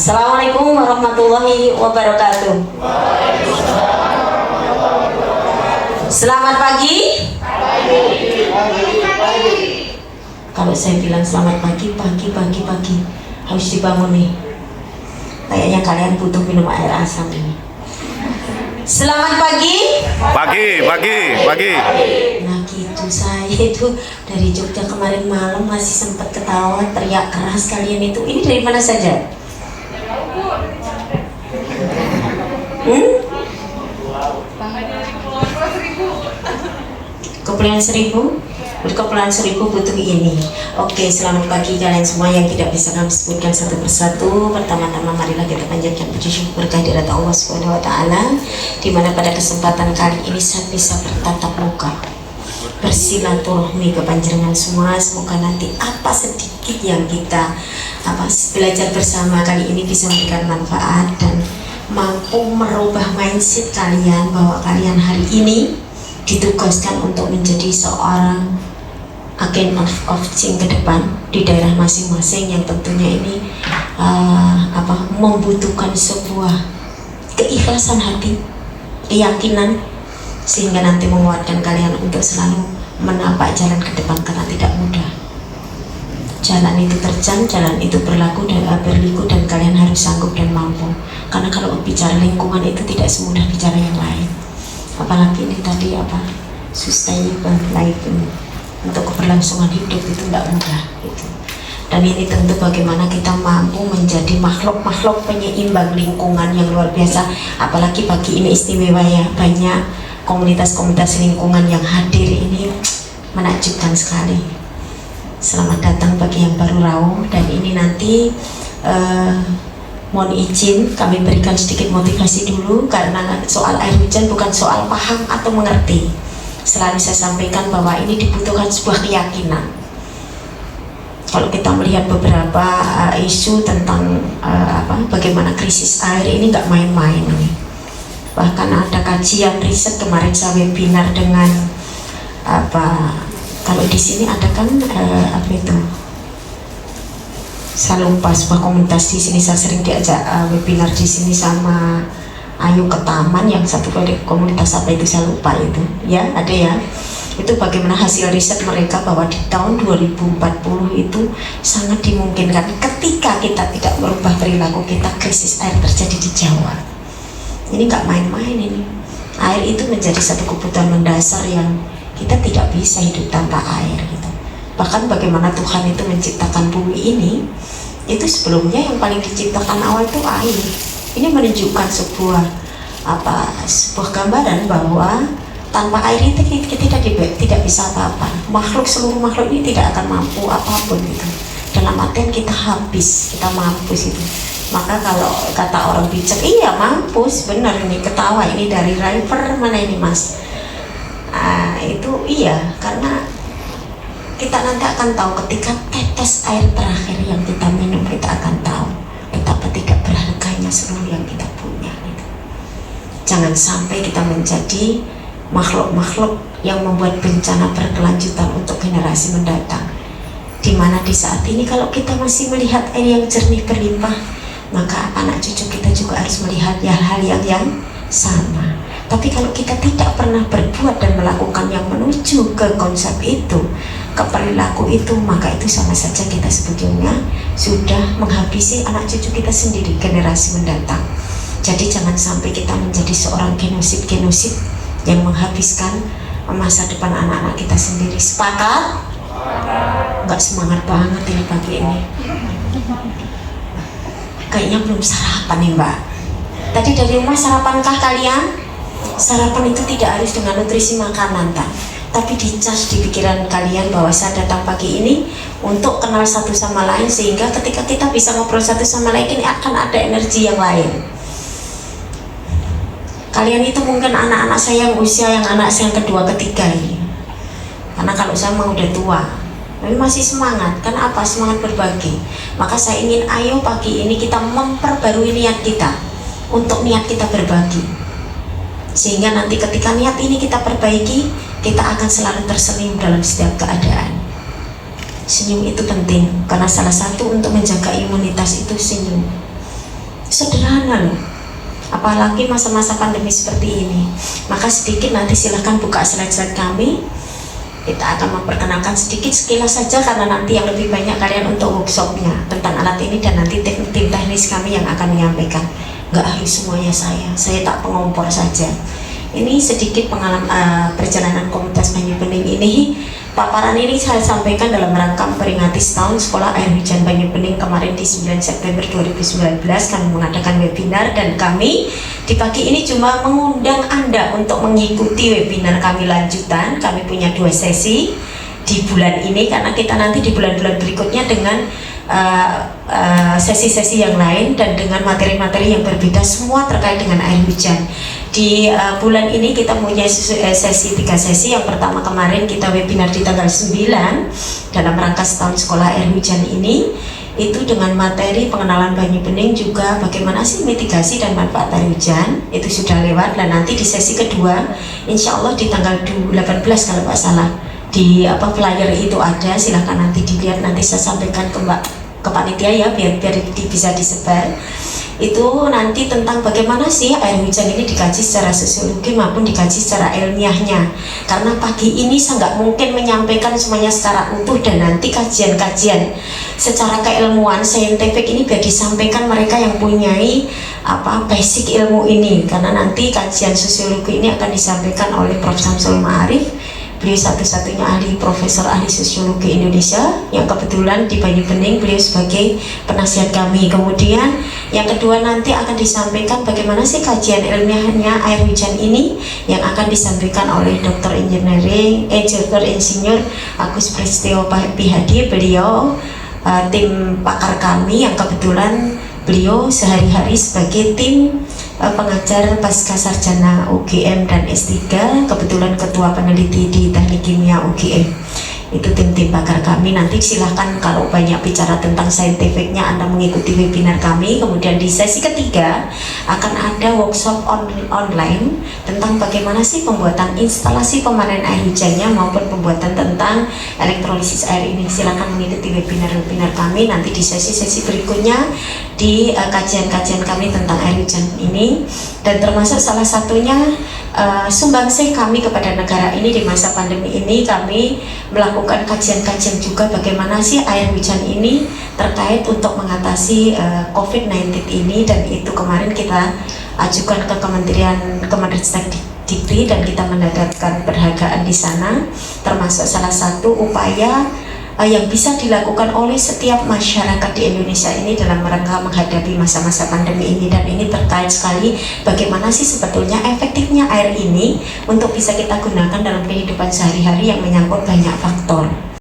Assalamualaikum warahmatullahi wabarakatuh. Selamat pagi. Kalau saya bilang selamat pagi, pagi harus dibangun nih. Kayaknya kalian butuh minum air asam ini. Selamat pagi. Pagi. Nah gitu, saya itu dari Jogja kemarin malam masih sempat ketawa, teriak keras kalian itu. Ini dari mana saja? Kepulauan Seribu. Kepulauan Seribu butuh ini. Oke, selamat pagi kalian semua yang tidak bisa kami sebutkan satu persatu. Pertama-tama marilah kita panjatkan puji syukur kehadirat Allah Subhanahu wa taala, di mana pada kesempatan kali ini saya bisa bertatap muka, bersilaturahmi ke panjenengan semua. Semoga nanti apa sedikit yang kita belajar bersama kali ini bisa memberikan manfaat dan mampu merubah mindset kalian bahwa kalian hari ini ditugaskan untuk menjadi seorang agen of change ke depan di daerah masing-masing, yang tentunya ini membutuhkan sebuah keikhlasan hati, keyakinan, sehingga nanti menguatkan kalian untuk selalu menapak jalan ke depan, karena tidak mudah. Jalan itu terjang, jalan itu berliku dan kalian harus sanggup dan mampu. Karena kalau bicara lingkungan itu tidak semudah bicara yang lain. Apalagi ini tadi sustainable life, untuk keberlangsungan hidup itu tidak mudah gitu. Dan ini tentu bagaimana kita mampu menjadi makhluk-makhluk penyeimbang lingkungan yang luar biasa. Apalagi pagi ini istimewa ya, banyak komunitas-komunitas lingkungan yang hadir, ini menakjubkan sekali. Selamat datang bagi yang baru rawuh. Dan ini nanti mohon izin kami berikan sedikit motivasi dulu, karena soal air hujan bukan soal paham atau mengerti. Selalu saya sampaikan bahwa ini dibutuhkan sebuah keyakinan. Kalau kita melihat beberapa isu tentang bagaimana krisis air ini nggak main-main nih. Bahkan ada kajian riset kemarin saya webinar dengan kalau di sini ada kan saya lupa, sebuah komunitas di sini saya sering diajak webinar di sini sama Ayu Ketaman, yang satu komunitas apa itu saya lupa itu ya, ada ya. Itu bagaimana hasil riset mereka bahwa di tahun 2040 itu sangat dimungkinkan ketika kita tidak merubah perilaku kita, krisis air terjadi di Jawa. Ini nggak main-main ini. Air itu menjadi satu kebutuhan mendasar yang kita tidak bisa hidup tanpa air gitu. Bahkan bagaimana Tuhan itu menciptakan bumi ini, itu sebelumnya yang paling diciptakan awal itu air. Ini menunjukkan sebuah gambaran bahwa tanpa air itu kita tidak bisa apa-apa. Seluruh makhluk ini tidak akan mampu apapun gitu. Dalam artian kita habis, kita mampus itu. Maka kalau kata orang bijak, iya mampus, benar ini, ketawa ini dari River mana ini mas? Itu iya, karena kita nanti akan tahu ketika tetes air terakhir yang kita minum, kita akan tahu betapa tidak berharganya seluruh yang kita punya gitu. Jangan sampai kita menjadi makhluk-makhluk yang membuat bencana berkelanjutan untuk generasi mendatang, dimana di saat ini kalau kita masih melihat air yang jernih berlimpah, maka anak cucu kita juga harus melihat hal-hal yang sama. Tapi kalau kita tidak pernah berbuat dan melakukan yang menuju ke konsep itu, ke perilaku itu, maka itu sama saja kita sebetulnya sudah menghabisi anak cucu kita sendiri, generasi mendatang. Jadi jangan sampai kita menjadi seorang genosid yang menghabiskan masa depan anak-anak kita sendiri. Sepakat? Nggak semangat banget ini pagi ini. Kayaknya belum sarapan nih mbak. Tadi dari rumah sarapankah kalian? Sarapan itu tidak harus dengan nutrisi makanan tapi dicas di pikiran kalian bahwa saya datang pagi ini untuk kenal satu sama lain, sehingga ketika kita bisa ngobrol satu sama lain ini akan ada energi yang lain. Kalian itu mungkin anak-anak saya yang usia yang anak saya yang kedua ketiga ini, karena kalau saya mau udah tua tapi masih semangat, kan semangat berbagi. Maka saya ingin ayo pagi ini kita memperbarui niat kita untuk niat kita berbagi, sehingga nanti ketika niat ini kita perbaiki, kita akan selalu tersenyum dalam setiap keadaan. Senyum itu penting, karena salah satu untuk menjaga imunitas itu senyum. Sederhana loh, apalagi masa-masa pandemi seperti ini. Maka sedikit nanti silahkan buka slide-slide kami. Kita akan memperkenalkan sedikit sekilas saja karena nanti yang lebih banyak kalian untuk workshopnya tentang alat ini, dan nanti tim teknis kami yang akan menyampaikan. Nggak harus semuanya saya tak pengompor saja. Ini sedikit pengalaman perjalanan komunitas Banyu Bening ini. Paparan ini saya sampaikan dalam rangka memperingati setahun Sekolah Air Hujan Banyu Bening kemarin di 9 September 2019 kami mengadakan webinar, dan kami di pagi ini cuma mengundang Anda untuk mengikuti webinar kami lanjutan. Kami punya 2 sesi di bulan ini karena kita nanti di bulan-bulan berikutnya dengan sesi-sesi yang lain dan dengan materi-materi yang berbeda, semua terkait dengan air hujan. Di bulan ini kita punya sesi 3 sesi. Yang pertama kemarin kita webinar di tanggal 9 dalam rangka setahun Sekolah Air Hujan ini, itu dengan materi pengenalan Banyu Bening, juga bagaimana sih mitigasi dan manfaat air hujan, itu sudah lewat. Dan nanti di sesi kedua insya Allah di tanggal 18 kalau nggak salah, di flyer itu ada, silahkan nanti dilihat, nanti saya sampaikan ke panitia ya biar bisa disebar. Itu nanti tentang bagaimana sih air hujan ini dikaji secara sosiologi maupun dikaji secara ilmiahnya, karena pagi ini saya nggak mungkin menyampaikan semuanya secara utuh, dan nanti kajian-kajian secara keilmuan saintifik ini biar disampaikan mereka yang punyai basic ilmu ini, karena nanti kajian sosiologi ini akan disampaikan oleh Prof. Samsul Ma'arif. Beliau satu-satunya ahli profesor ahli sosiologi Indonesia yang kebetulan di Banyu Bening beliau sebagai penasihat kami. Kemudian yang kedua nanti akan disampaikan bagaimana sih kajian ilmiahnya air hujan ini, yang akan disampaikan oleh Dr. Insinyur Agus Prestio Pihadi. Beliau tim pakar kami yang kebetulan beliau sehari-hari sebagai tim pengajar pasca sarjana UGM dan S3, kebetulan ketua peneliti di Teknik Kimia UGM. Itu tim-tim pakar kami. Nanti silahkan kalau banyak bicara tentang saintifiknya Anda mengikuti webinar kami. Kemudian di sesi ketiga akan ada workshop online tentang bagaimana sih pembuatan instalasi pemanen air hujannya maupun pembuatan tentang elektrolisis air ini. Silahkan mengikuti webinar-webinar kami. Nanti di sesi-sesi berikutnya di kajian-kajian kami tentang air hujan ini, dan termasuk salah satunya sumbangsih kami kepada negara ini di masa pandemi ini. Kami melakukan kajian-kajian juga bagaimana sih air hujan ini terkait untuk mengatasi COVID-19 ini, dan itu kemarin kita ajukan ke Kemendikbud dan kita mendapatkan penghargaan di sana, termasuk salah satu upaya yang bisa dilakukan oleh setiap masyarakat di Indonesia ini dalam rangka menghadapi masa-masa pandemi ini. Dan ini terkait sekali bagaimana sih sebetulnya efektifnya air ini untuk bisa kita gunakan dalam kehidupan sehari-hari yang menyangkut banyak faktor.